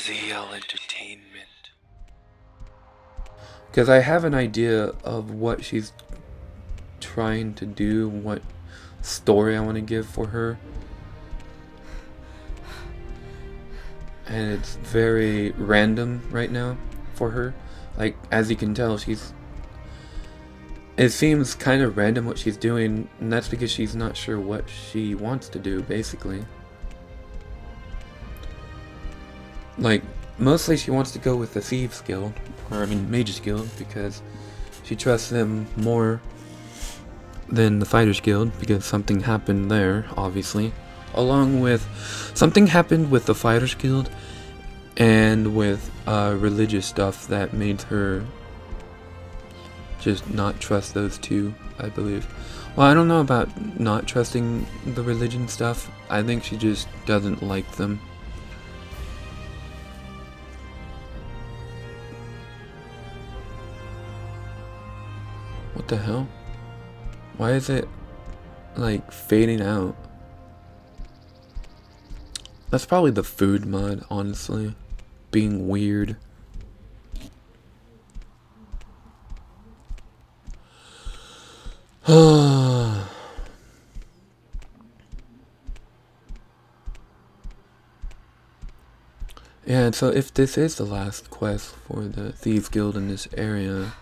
ZL Entertainment. Because I have an idea of what she's trying to do, what story I want to give for her. And it's very random right now for her. Like, as you can tell, it seems kind of random what she's doing, and that's because she's not sure what she wants to do, basically. Like, mostly she wants to go with the Thieves Guild, Mages Guild, because she trusts them more than the Fighters Guild, because something happened there, obviously. Along with, something happened with the Fighters Guild, and with religious stuff that made her just not trust those two, I believe. Well, I don't know about not trusting the religion stuff. I think she just doesn't like them. What the hell? Why is it, like, fading out? That's probably the food mod, honestly. Being weird. Yeah, so if this is the last quest for the Thieves Guild in this area,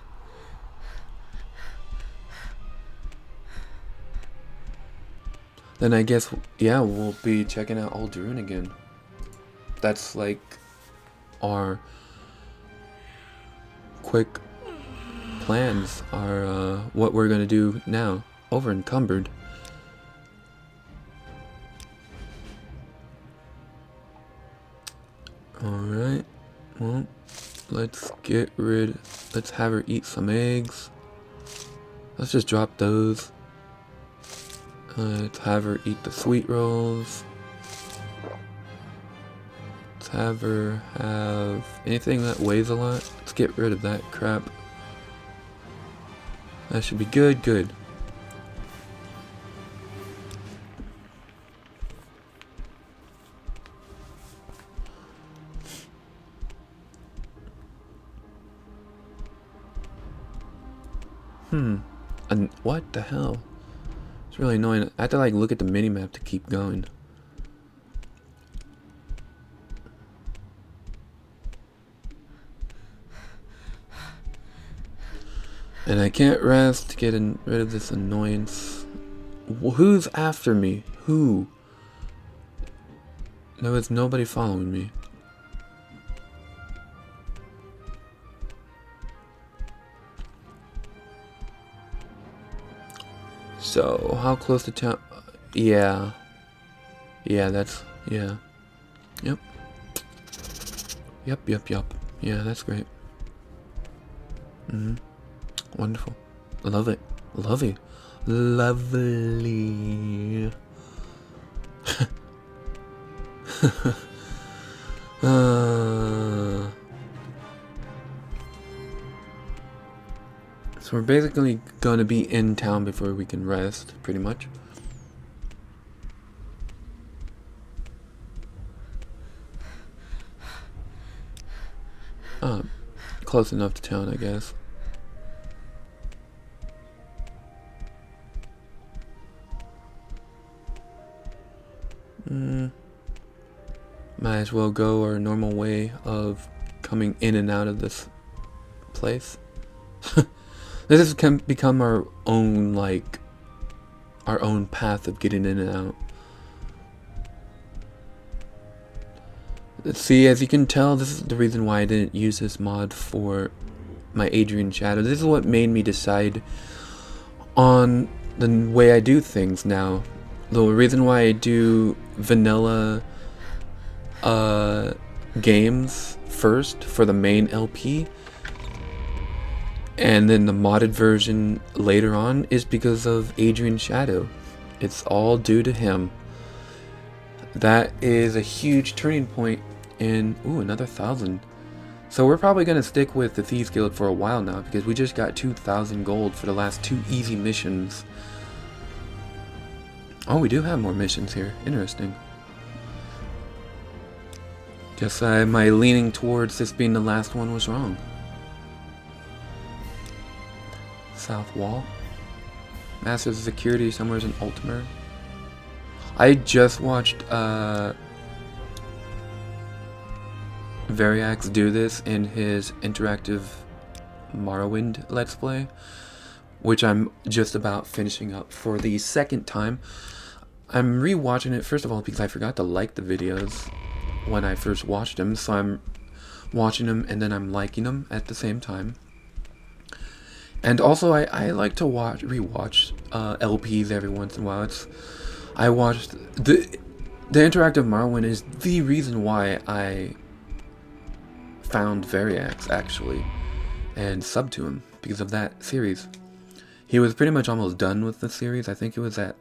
then I guess, yeah, we'll be checking out Aldrune again. That's like our quick plans, are what we're gonna do now, over encumbered. Alright, well, let's have her eat some eggs. Let's just drop those. Let's have her eat the sweet rolls. Let's have her have anything that weighs a lot. Let's get rid of that crap. That should be good. And what the hell? It's really annoying. I have to like look at the minimap to keep going. And I can't rest to get rid of this annoyance. Who's after me? Who? There was nobody following me. So, how close to town? Yeah. Yeah, that's, yeah. Yep. Yeah, that's great. Wonderful. Love it. Lovely. So we're basically gonna be in town before we can rest, pretty much. Close enough to town, I guess. Might as well go our normal way of coming in and out of this place. This has become our own, like, our own path of getting in and out. See, as you can tell, this is the reason why I didn't use this mod for my Adrian Shadow. This is what made me decide on the way I do things now. The reason why I do vanilla games first for the main LP and then the modded version later on is because of Adrian Shadow. It's all due to him. That is a huge turning point in, ooh, another 1,000. So we're probably going to stick with the Thieves Guild for a while now, because we just got 2,000 gold for the last 2 easy missions. Oh, we do have more missions here. Interesting. Guess my leaning towards this being the last one was wrong. South Wall. Masters of Security somewhere in Ultimer. I just watched Variax do this in his interactive Morrowind Let's Play, which I'm just about finishing up for the second time. I'm rewatching it, first of all, because I forgot to like the videos when I first watched them, so I'm watching them and then I'm liking them at the same time. And also, I like to rewatch LPs every once in a while. I watched the interactive Morrowind is the reason why I found Variax actually and subbed to him, because of that series. He was pretty much almost done with the series. I think it was at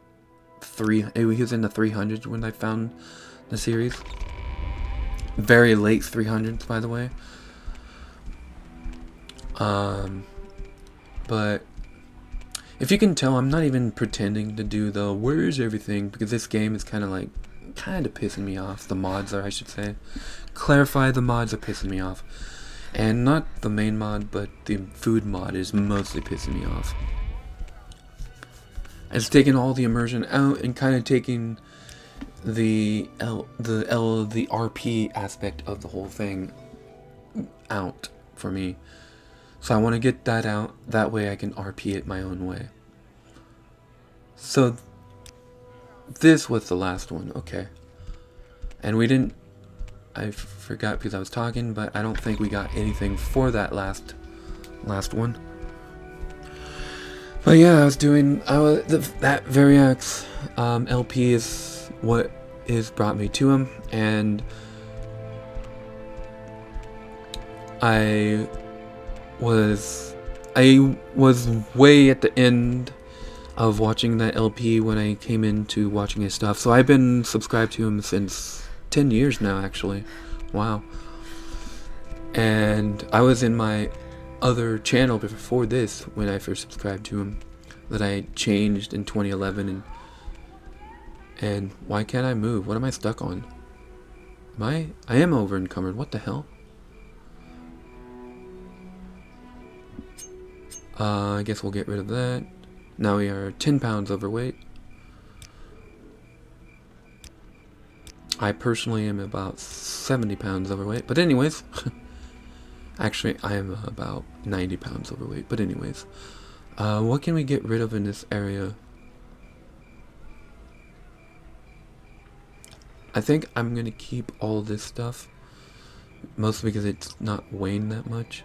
he was in the 300s when I found the series. Very late 300s, by the way. But if you can tell, I'm not even pretending to do the where is everything, because this game is kind of pissing me off. The mods are, I should say. Clarify, the mods are pissing me off. And not the main mod, but the food mod is mostly pissing me off. It's taking all the immersion out and kind of taking the RP aspect of the whole thing out for me. So I want to get that out, that way I can RP it my own way. So this was the last one, okay. And we didn't, I forgot because I was talking, but I don't think we got anything for that last one. But yeah, that Variax LP is what brought me to him, and I was way at the end of watching that LP when I came into watching his stuff. So I've been subscribed to him since 10 years now, actually. Wow. And I was in my other channel before this when I first subscribed to him, that I changed in 2011. And why can't I move? What am I stuck on? I am over encumbered. What the hell? I guess we'll get rid of that. Now we are 10 pounds overweight. I personally am about 70 pounds overweight. But anyways, actually I am about 90 pounds overweight. But anyways, what can we get rid of in this area? I think I'm going to keep all this stuff, mostly because it's not weighing that much.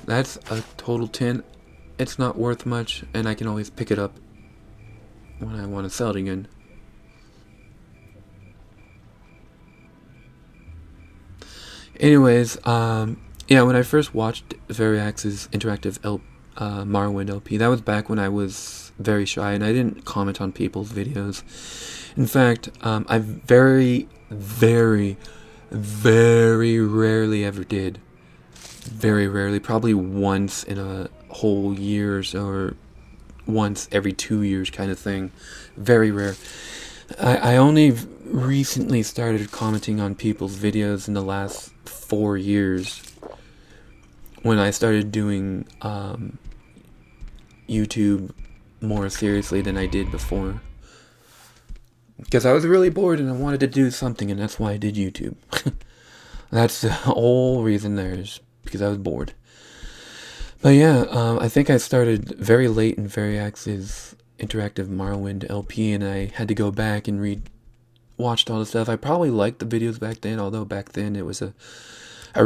That's a total 10. It's not worth much, and I can always pick it up when I want to sell it again. Anyways, yeah, when I first watched Variax's interactive Morrowind LP, that was back when I was very shy and I didn't comment on people's videos. In fact, I very, very, very rarely ever did. Very rarely, probably once in a whole year or once every 2 years kind of thing. Very rare. I only recently started commenting on people's videos in the last 4 years, when I started doing YouTube more seriously than I did before. Because I was really bored and I wanted to do something, and that's why I did YouTube. That's the whole reason there, is because I was bored. But yeah, I think I started very late in Variax's interactive Morrowind LP, and I had to go back and watched all the stuff. I probably liked the videos back then, although back then it was a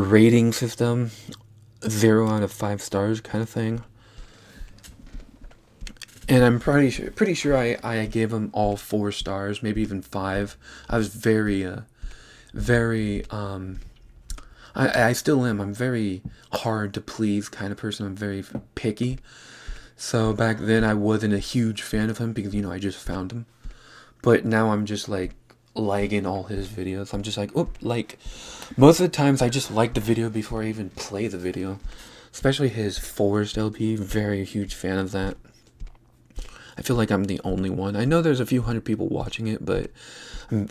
rating system, 0 out of 5 stars kind of thing. And I'm pretty sure I gave them all 4 stars, maybe even 5. I was I still am. I'm very hard to please kind of person. I'm very picky. So back then I wasn't a huge fan of him because, you know, I just found him. But now I'm just like liking all his videos. I'm just like, most of the times I just like the video before I even play the video. Especially his Forest LP. Very huge fan of that. I feel like I'm the only one. I know there's a few hundred people watching it, but I'm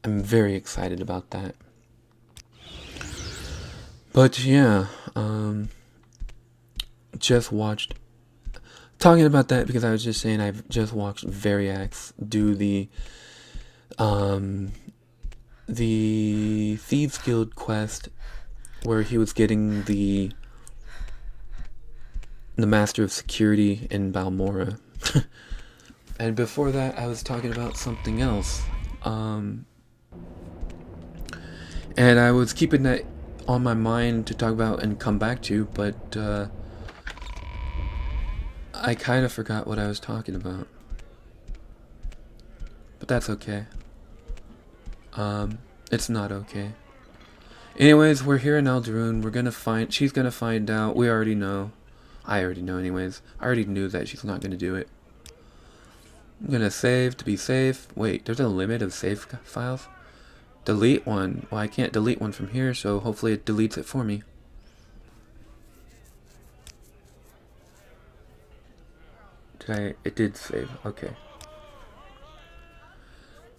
very excited about that. But yeah, just watched. Talking about that because I was just saying I've just watched Variax do the Thieves Guild quest where he was getting the Master of Security in Balmora. And before that, I was talking about something else. And I was keeping that on my mind to talk about and come back to, but I kind of forgot what I was talking about. But that's okay. It's not okay. Anyways, we're here in Aldaroon. She's gonna find out. We already know. I already know anyways. I already knew that she's not gonna do it. I'm gonna save to be safe. Wait, there's a limit of save files? Delete one. Well, I can't delete one from here, so hopefully it deletes it for me. It did save. Okay.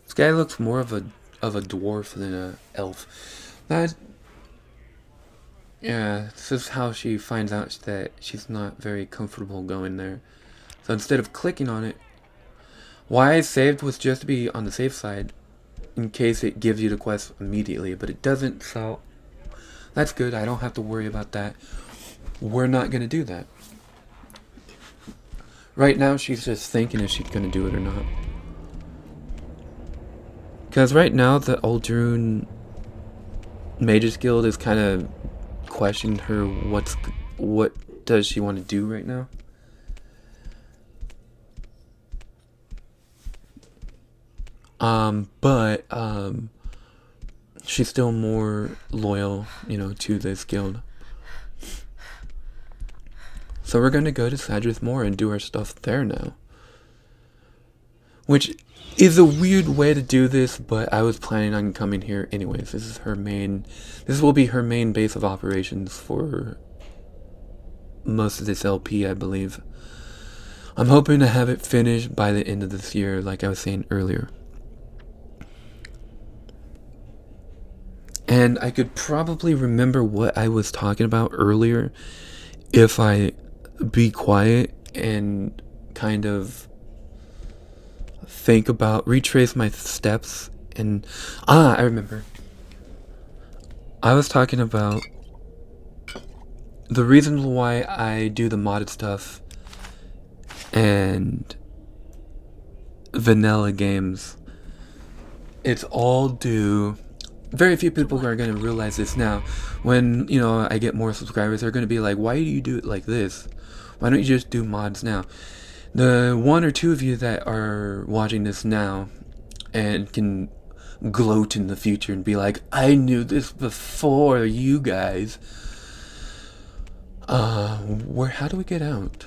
This guy looks more of a dwarf than a elf. Yeah, this is how she finds out that she's not very comfortable going there. So instead of clicking on it, why I saved was just to be on the safe side in case it gives you the quest immediately, but it doesn't, so that's good. I don't have to worry about that. We're not going to do that. Right now, she's just thinking if she's going to do it or not. Because right now, the Aldaroon Mages Guild is kind of questioning her what does she want to do right now. But she's still more loyal, to this guild. So we're going to go to Sadrith Mora and do our stuff there now. Which is a weird way to do this, but I was planning on coming here anyways. This will be her main base of operations for most of this LP, I believe. I'm hoping to have it finished by the end of this year, like I was saying earlier. And I could probably remember what I was talking about earlier if I be quiet and kind of retrace my steps. And I remember. I was talking about the reason why I do the modded stuff and vanilla games. It's all due. Very few people are going to realize this now. When, I get more subscribers, they're going to be like, why do you do it like this? Why don't you just do mods now? The one or two of you that are watching this now and can gloat in the future and be like, I knew this before you guys. How do we get out?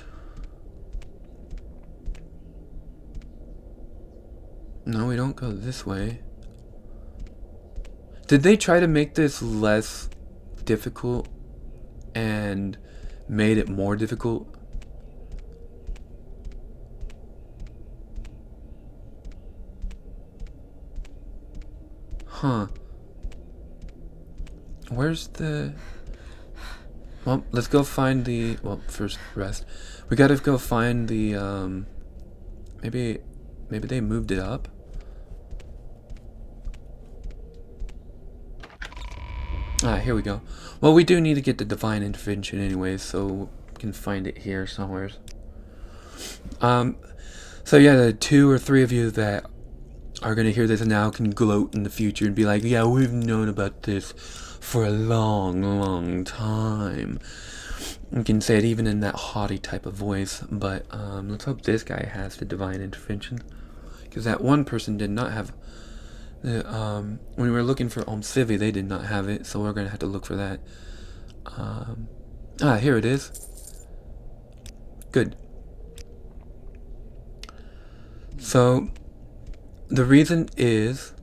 No, we don't go this way. Did they try to make this less difficult and made it more difficult? Huh. Where's the... Well, let's go find the... Well, first rest. We gotta go find the, Maybe they moved it up? Here we go. Well, we do need to get the Divine Intervention anyways, so we can find it here somewhere. So yeah, the 2 or 3 of you that are going to hear this now can gloat in the future and be like, yeah, we've known about this for a long, long time. You can say it even in that haughty type of voice, but let's hope this guy has the Divine Intervention. Because that one person did not have... when we were looking for Civi, they did not have it, so we're going to have to look for that. Here it is. Good. So, the reason is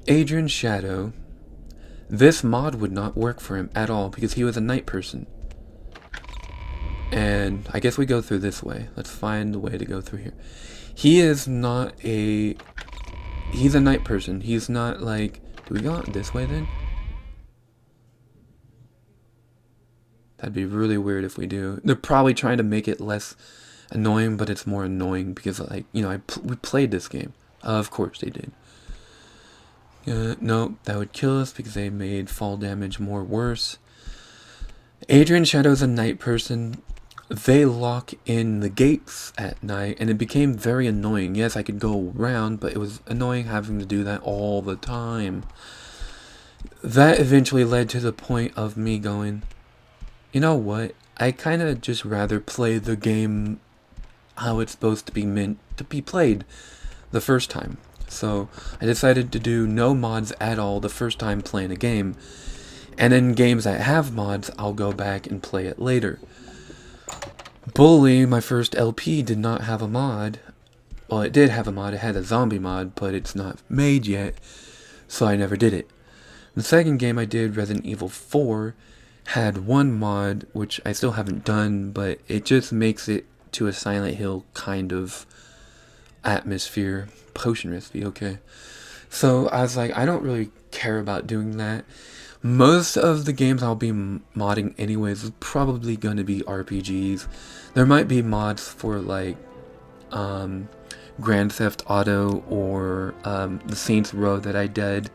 Adrian's Shadow. This mod would not work for him at all because he was a night person. And I guess we go through this way. Let's find the way to go through here. He is not a... He's a night person. He's not like... Do we go this way then? That'd be really weird if we do. They're probably trying to make it less annoying, but it's more annoying because, like, you know, we played this game. Of course they did. No, that would kill us because they made fall damage more worse. Adrian Shadow's a night person. They lock in the gates at night, and it became very annoying. Yes, I could go around, but it was annoying having to do that all the time. That eventually led to the point of me going, you know what? I kind of just rather play the game how it's supposed to be meant to be played the first time. So I decided to do no mods at all the first time playing a game. And in games that have mods, I'll go back and play it later. Bully, my first LP, did not have a mod. Well, it did have a mod. It had a zombie mod, but it's not made yet, so I never did it. The second game I did, Resident Evil 4, had one mod, which I still haven't done, but it just makes it to a Silent Hill kind of atmosphere. Potion recipe, okay. So I was like, I don't really care about doing that. Most of the games I'll be modding anyways is probably going to be RPGs. There might be mods for like Grand Theft Auto or the Saints Row that I did.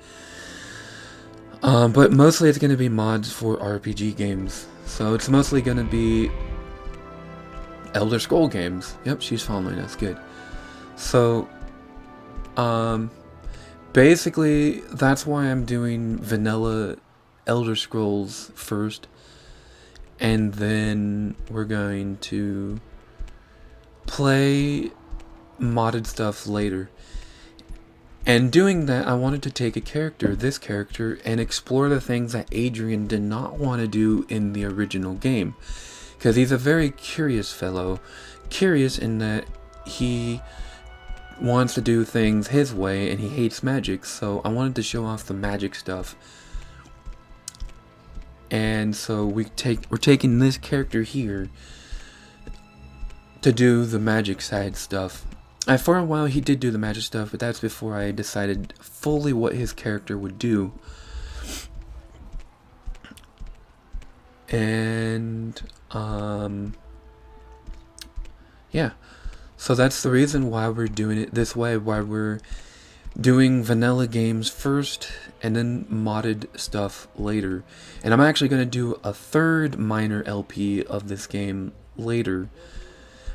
But mostly it's going to be mods for RPG games. So it's mostly going to be Elder Scroll games. Yep, she's following us. Good. So, basically, that's why I'm doing vanilla Elder Scrolls first. And then we're going to play modded stuff later. And doing that, I wanted to take a character, this character, and explore the things that Adrian did not want to do in the original game. Because he's a very curious fellow. Curious in that he wants to do things his way and he hates magic. So I wanted to show off the magic stuff. And so we're taking this character here to do the magic side stuff. For a while he did do the magic stuff, but that's before I decided fully what his character would do. And yeah, so that's the reason why we're doing it this way, why we're doing vanilla games first and then modded stuff later. And I'm actually going to do a third minor LP of this game later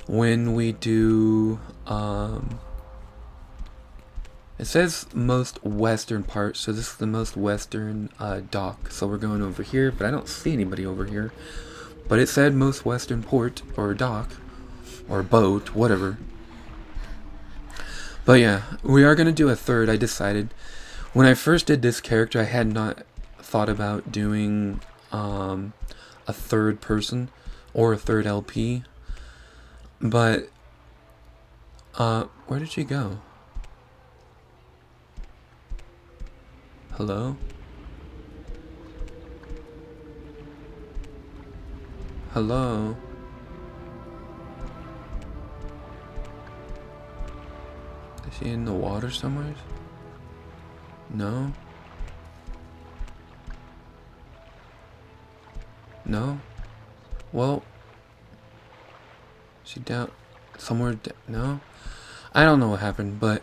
when we do it says most western part, so this is the most western dock. So we're going over here, but I don't see anybody over here. But it said most western port or dock or boat, whatever. But yeah, we are going to do a third. I decided when I first did this character, I had not thought about doing a third person or a third LP. But where did she go? Hello? Hello? Is she in the water somewhere? No? No? Well, she down somewhere? No? I don't know what happened, but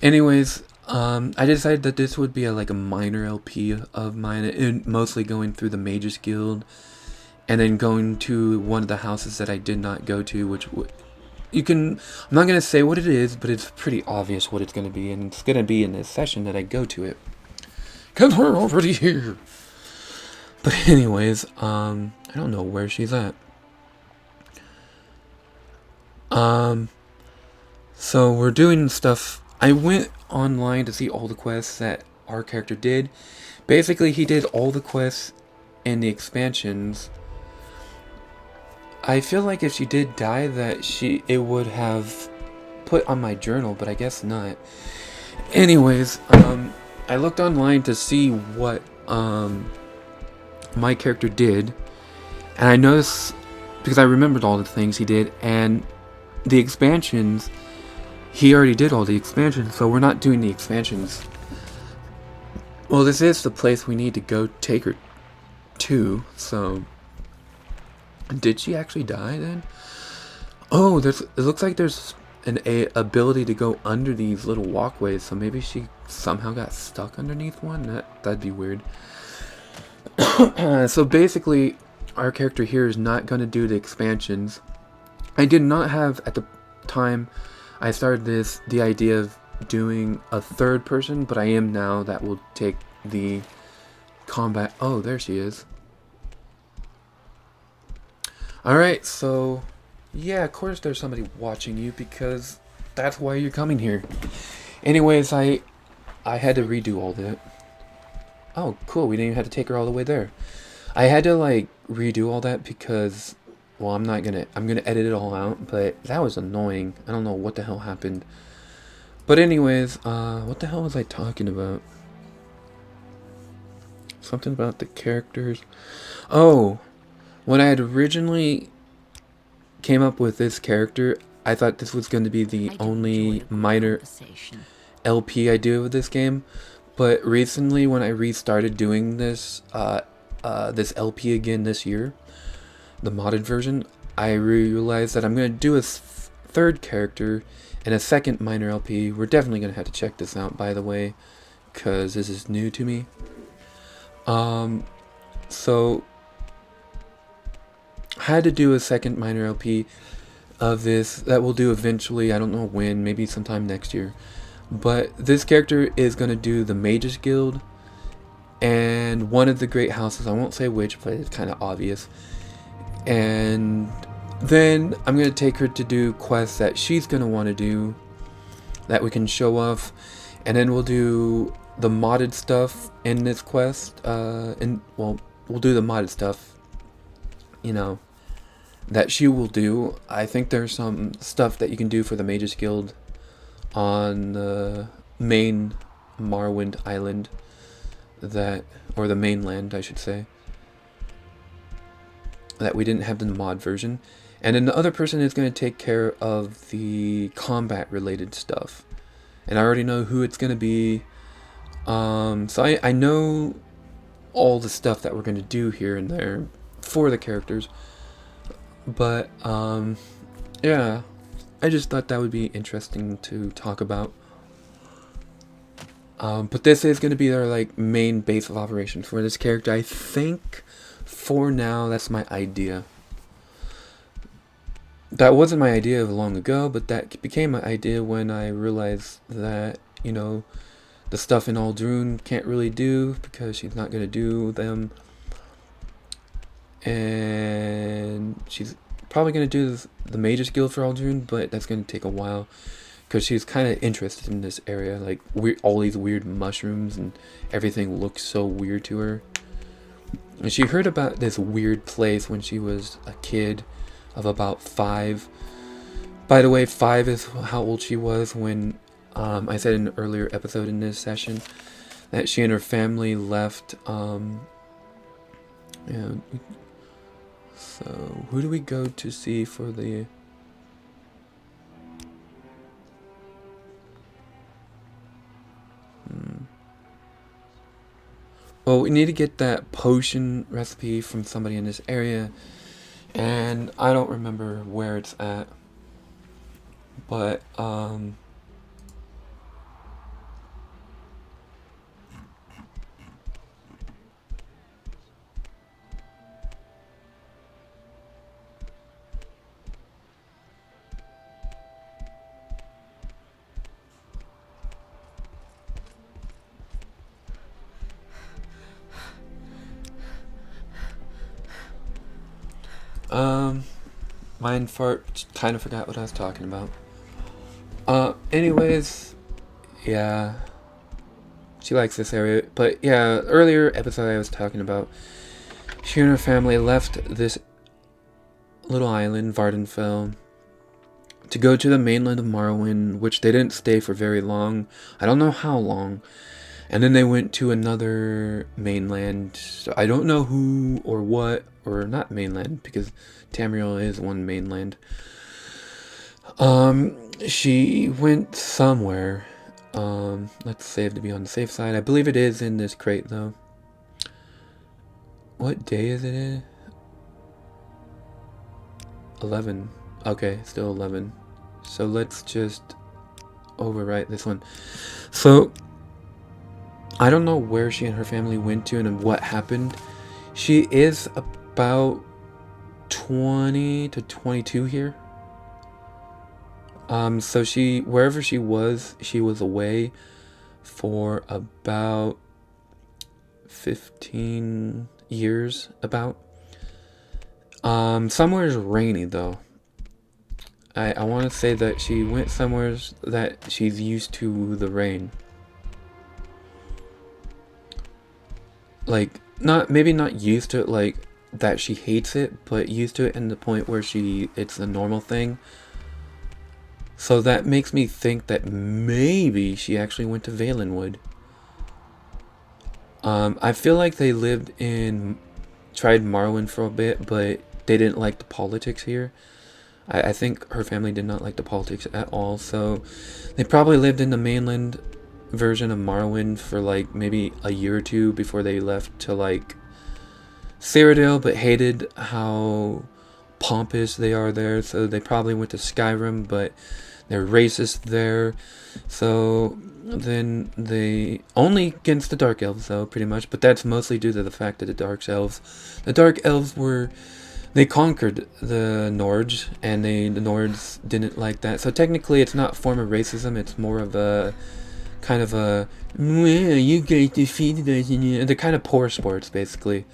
anyways, I decided that this would be like a minor LP of mine, and mostly going through the Mages Guild, and then going to one of the houses that I did not go to, which you can, I'm not going to say what it is, but it's pretty obvious what it's going to be, and it's going to be in this session that I go to it, because we're already here. But anyways, I don't know where she's at. So we're doing stuff. I went online to see all the quests that our character did. Basically, he did all the quests in the expansions. I feel like if she did die, that it would have put on my journal, but I guess not. Anyways, I looked online to see what my character did, and I noticed because I remembered all the things he did, and the expansions, he already did all the expansions, so we're not doing the expansions. Well, this is the place we need to go take her to, so... Did she actually die then? Oh, it looks like there's an ability to go under these little walkways, so maybe she somehow got stuck underneath one? That'd be weird. So basically, our character here is not going to do the expansions. I did not have, at the time I started this, the idea of doing a third person, but I am now. That will take the combat. Oh, there she is. Alright, so yeah, of course there's somebody watching you, because that's why you're coming here. Anyways, I had to redo all that. Oh, cool, we didn't even have to take her all the way there. I had to, like, redo all that because, well, I'm gonna edit it all out, but that was annoying. I don't know what the hell happened. But anyways, what the hell was I talking about? Something about the characters. Oh, when I had originally came up with this character, I thought this was going to be the only minor LP I do with this game. But recently, when I restarted doing this this LP again this year, the modded version, I realized that I'm going to do a third character and a second minor LP. We're definitely going to have to check this out, by the way, because this is new to me. So I had to do a second minor LP of this that we'll do eventually. I don't know when, maybe sometime next year. But this character is going to do the Mages Guild and one of the great houses. I won't say which, but it's kind of obvious. And then I'm going to take her to do quests that she's going to want to do that we can show off. And then we'll do the modded stuff in this quest. Well, we'll do the modded stuff, you know, that she will do. I think there's some stuff that you can do for the Mages Guild on the main Morrowind island, or the mainland, I should say, that we didn't have in the mod version. And then the other person is going to take care of the combat related stuff, and I already know who it's going to be. So I know all the stuff that we're going to do here and there for the characters, but yeah, I just thought that would be interesting to talk about. But this is going to be their like main base of operations for this character. I think for now that's my idea. That wasn't my idea long ago, but that became my idea when I realized that, you know, the stuff in Aldrune can't really do because she's not going to do them. And she's probably going to do the Mages Guild for Aldrune, but that's going to take a while because she's kind of interested in this area. Like, all these weird mushrooms and everything looks so weird to her. And she heard about this weird place when she was a kid of about 5. By the way, 5 is how old she was when I said in an earlier episode in this session that she and her family left. Yeah. So who do we go to see for the? Well, we need to get that potion recipe from somebody in this area, and I don't remember where it's at, but mind fart, kind of forgot what I was talking about. Anyways, yeah, she likes this area, but yeah, earlier episode I was talking about, she and her family left this little island, Vardenfell, to go to the mainland of Morrowind, which they didn't stay for very long. I don't know how long. And then they went to another mainland. So I don't know who or what, or not mainland, because Tamriel is one mainland. She went somewhere. Let's save to be on the safe side. I believe it is in this crate, though. What day is it in? 11. Okay, still 11. So let's just overwrite this one. So I don't know where she and her family went to and what happened. She is about 20 to 22 here. So wherever she was away for about 15 years, about. Somewhere's rainy, though. I want to say that she went somewhere that she's used to the rain. Like, maybe not used to it, like, that she hates it, but used to it in the point where it's a normal thing. So that makes me think that maybe she actually went to Valenwood. I feel like they tried Morrowind for a bit, but they didn't like the politics here. I think her family did not like the politics at all, so they probably lived in the mainland version of Morrowind for like maybe a year or two before they left to like Cyrodiil, but hated how pompous they are there, so they probably went to Skyrim, but they're racist there. So then they only against the Dark Elves, though, pretty much, but that's mostly due to the fact that the Dark Elves they conquered the Nords, and the Nords didn't like that. So technically it's not a form of racism, it's more of a kind of a, well, you guys defeated us, and they're kind of poor sports, basically.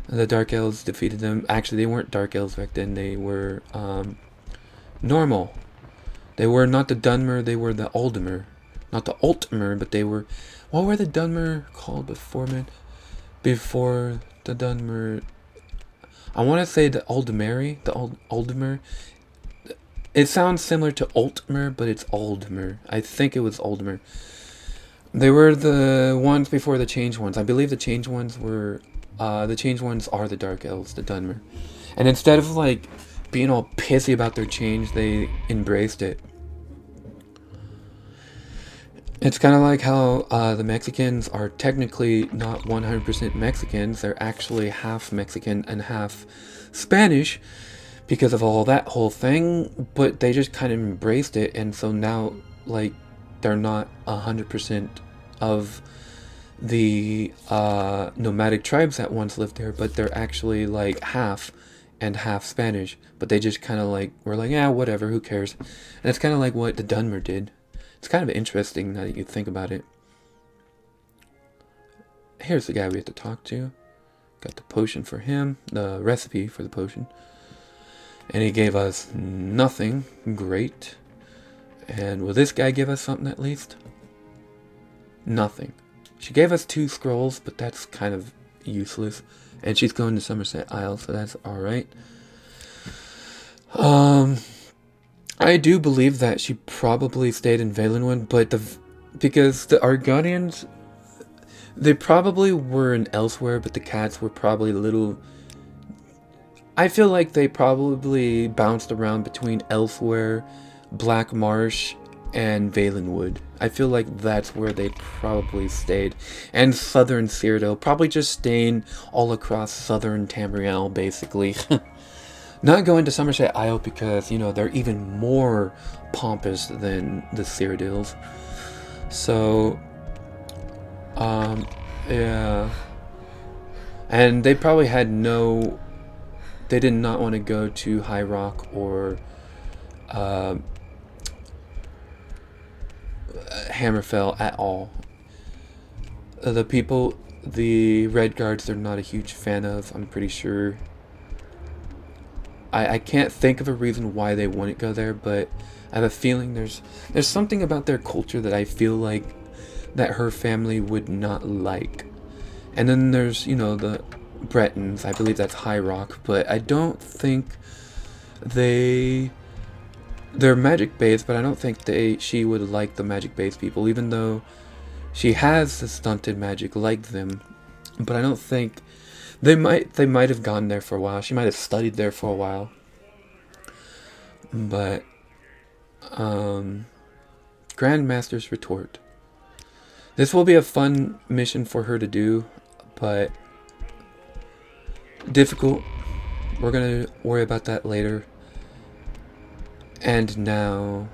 The Dark Elves defeated them. Actually, they weren't Dark Elves back then, they were normal. They were not the Dunmer, they were the Uldumer. Not the Ultmer, but they were... What were the Dunmer called before, man? Before the Dunmer... I want to say the Uldumeri, the Uldumer. It sounds similar to Ultmer, but it's Uldumer. I think it was Uldumer. They were the ones before the Change Ones. I believe the Change Ones were... the Change Ones are the Dark Elves, the Dunmer. And instead of, like, being all pissy about their change, they embraced it. It's kind of like how the Mexicans are technically not 100% Mexicans. They're actually half Mexican and half Spanish because of all that whole thing, but they just kind of embraced it, and so now, like, they're not 100% of the nomadic tribes that once lived there, but they're actually like half and half Spanish, but they just kind of like were like, yeah, whatever, who cares? And it's kind of like what the Dunmer did. It's kind of interesting now that you think about it. Here's the guy we have to talk to. Got the potion for him, the recipe for the potion, and he gave us nothing. Great. And will this guy give us something at least? Nothing. She gave us 2 scrolls, but that's kind of useless. And she's going to Somerset Isle, so that's alright. I do believe that she probably stayed in Valenwood, but because the Argonians, they probably were in elsewhere, but the cats were probably a little... I feel like they probably bounced around between elsewhere, Black Marsh, and Valenwood. I feel like that's where they probably stayed. And southern Cyrodiil, probably just staying all across southern Tamriel, basically. Not going to Somerset Isle because, you know, they're even more pompous than the Cyrodiils. So, yeah. And they probably had they did not want to go to High Rock or, Hammerfell at all. The Red Guards, they're not a huge fan of, I'm pretty sure. I can't think of a reason why they wouldn't go there, but I have a feeling there's something about their culture that I feel like that her family would not like. And then there's, you know, the Bretons, I believe that's High Rock, but I don't think they're magic based, but I don't think she would like the magic based people, even though She has the stunted magic like them, but I don't think they might have gone there for a while. She might have studied there for a while. But Grandmaster's Retort. This will be a fun mission for her to do, but difficult. We're gonna worry about that later. And now,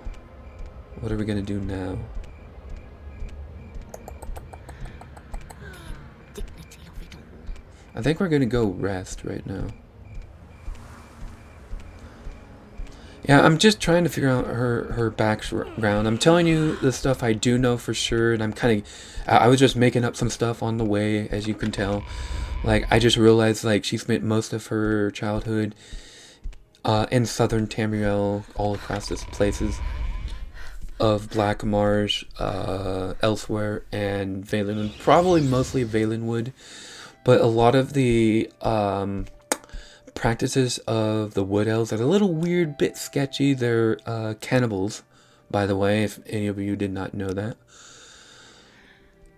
what are we gonna do now? I think we're gonna go rest right now. Yeah, I'm just trying to figure out her background. I'm telling you the stuff I do know for sure, and I was just making up some stuff on the way, as you can tell. Like, I just realized, like, she spent most of her childhood in southern Tamriel, all across the places of Black Marsh, elsewhere, and Valenwood. Probably mostly Valenwood, but a lot of the practices of the Wood Elves are a little weird, bit sketchy. They're cannibals, by the way, if any of you did not know that.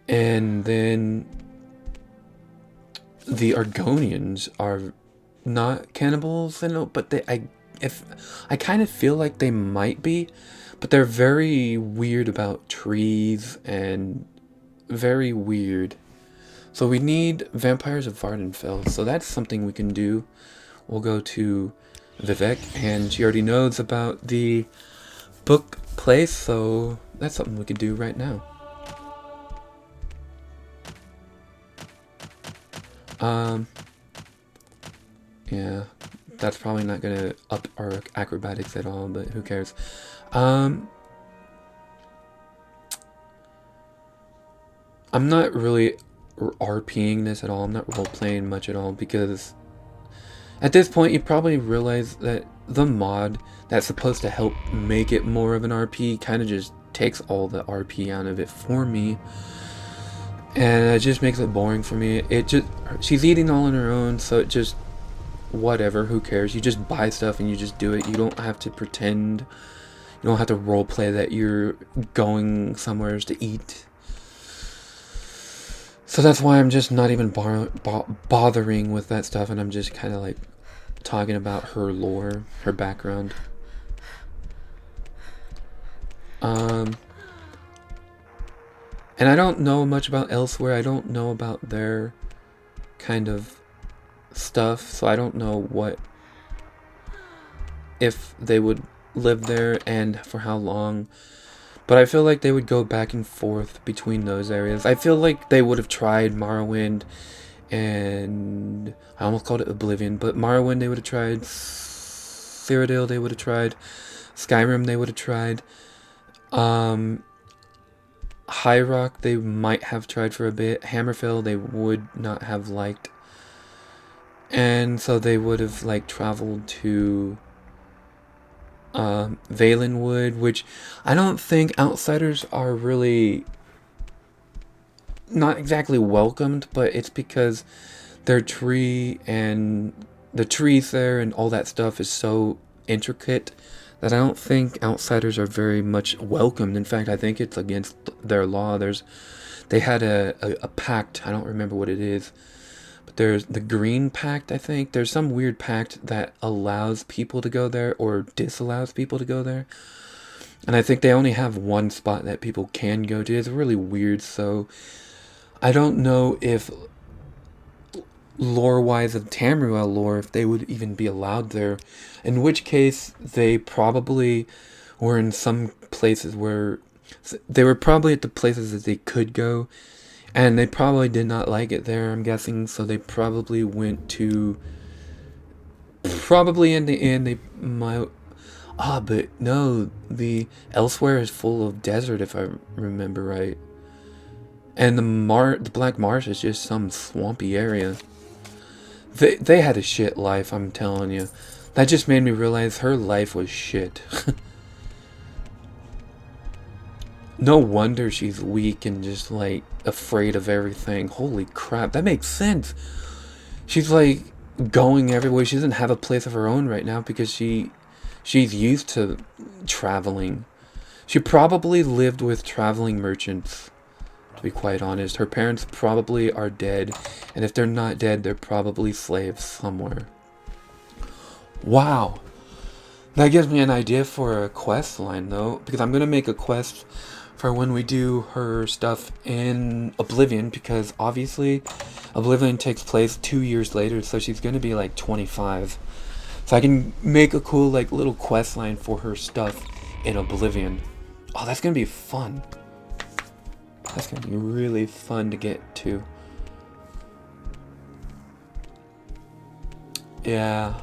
And then the Argonians are not cannibals, but I kind of feel like they might be, but they're very weird about trees and very weird. So we need Vampires of Vardenfell, so that's something we can do. We'll go to Vivek, and she already knows about the book place, so that's something we can do right now. Yeah, that's probably not gonna up our acrobatics at all, but who cares? I'm not really RPing this at all. I'm not role-playing much at all, because at this point you probably realize that the mod that's supposed to help make it more of an RP kind of just takes all the RP out of it for me. And it just makes it boring for me. She's eating all on her own, so it just, whatever, who cares? You just buy stuff and you just do it. You don't have to pretend. You don't have to roleplay that you're going somewhere to eat. So that's why I'm just not even bothering with that stuff, and I'm just kind of like talking about her lore, her background. And I don't know much about Elsewhere. I don't know about their kind of stuff, so I don't know if they would live there and for how long. But I feel like they would go back and forth between those areas. I feel like they would have tried Morrowind, and I almost called it Oblivion, but Morrowind they would have tried, Cyrodiil they would have tried, Skyrim they would have tried, High Rock they might have tried for a bit, Hammerfell they would not have liked, and so they would have like traveled to Valenwood, which I don't think outsiders are really not exactly welcomed, but it's because their tree and the trees there and all that stuff is so intricate that I don't think outsiders are very much welcomed. In fact, I think it's against their law. They had a pact, I don't remember what it is, but there's the Green Pact, I think. There's some weird pact that allows people to go there or disallows people to go there. And I think they only have one spot that people can go to. It's really weird, so I don't know if lore-wise of Tamriel lore, if they would even be allowed there. In which case, they probably were in some places where they were probably at the places that they could go, and they probably did not like it there, I'm guessing, so they probably went to, probably in the end, they might, but no, the Elsewhere is full of desert, if I remember right. And the Black Marsh is just some swampy area. They had a shit life, I'm telling you. That just made me realize her life was shit. No wonder she's weak and just like afraid of everything. Holy crap, that makes sense. She's like going everywhere. She doesn't have a place of her own right now because she's used to traveling. She probably lived with traveling merchants to be quite honest. Her parents probably are dead, and if they're not dead, they're probably slaves somewhere. Wow. That gives me an idea for a quest line, though, because I'm going to make a quest for when we do her stuff in Oblivion, because obviously Oblivion takes place 2 years later, so she's going to be like 25. So I can make a cool like little quest line for her stuff in Oblivion. Oh, that's going to be fun. That's going to be really fun to get to. Yeah.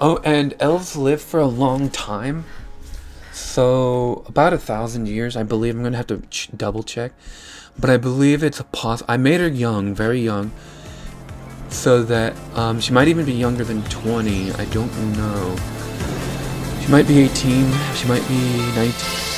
Oh, and elves live for a long time. So, about 1,000 years, I believe. I'm going to have to double check. But I believe it's I made her young, very young. So that, she might even be younger than 20. I don't know. She might be 18. She might be 19.